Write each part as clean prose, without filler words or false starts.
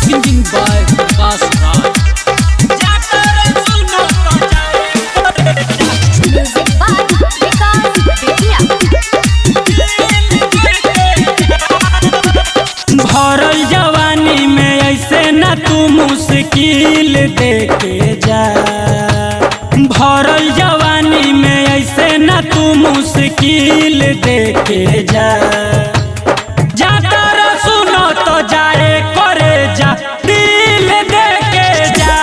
Singing by Vikas Raj. Music by Vikas Betiya. भरल जवानी में ऐसे न तू मुश्किल देके जा। भरल जवानी में ऐसे न तू मुश्किल देके जा। जाता रे सुनो तो जाए करे जा दिल देके जा।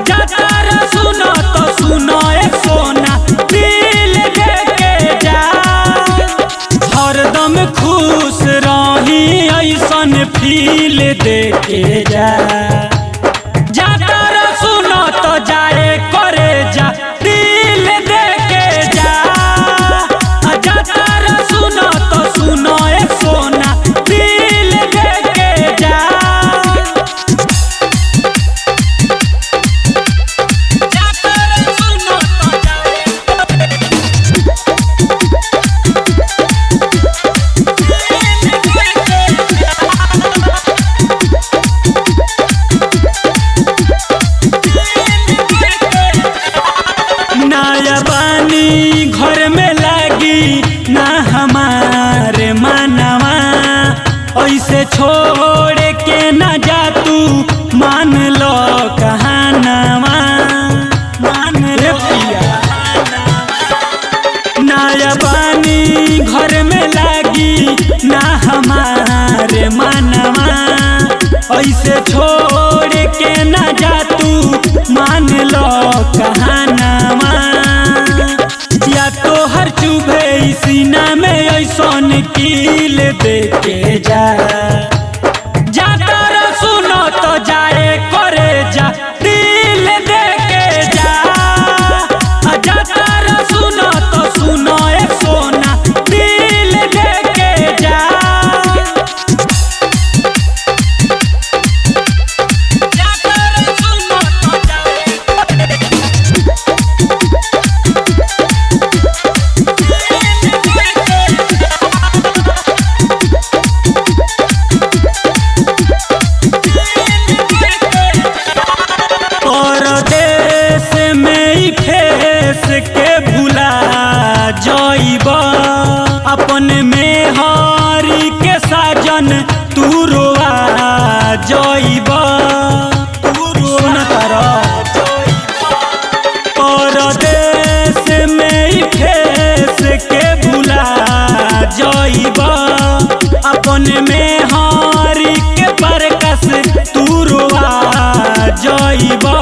जाता रे सुनो तो सुनो ए सोना दिल देके जा। हरदम खुश रही ऐसन फील देके जा। जाता रे सुनो तो जाए करे जा दिल देके जा। जाता रे सुनो तो सुनो ए सोना दिल देके जा। जाता रे सुनो तो जाए नया बानी घर में लागी ना हमारे मनवा। ऐसे छोड़ के ना जा तू मान लो कहानवा। मान रे पिया नया बानी घर में लागी ना हमारे मनवा। ऐसे छोड़ के ना जा तू मान लो कहानवा। या तो हर चुभे सीना में ऐसन कील देके जा। जाता रे सुनो तो जाए करे जा दिल देके जा। जाता रे सुनो तो सुनो ए सोना दिल देके जा। जाता रे सुनो तो जाए परदेश में ही फेस के भुला जाइबा। अपन में हारी के साजन तू रोआ जाइबा। तू रोना तारा परदेश में ही फेस के भुला जाइबा। अपन में हारी के परकस तू रोआ जाइबा।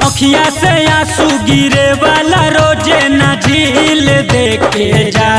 अखिया से आंसू गिरे वाला रोजे ना झील देके जा।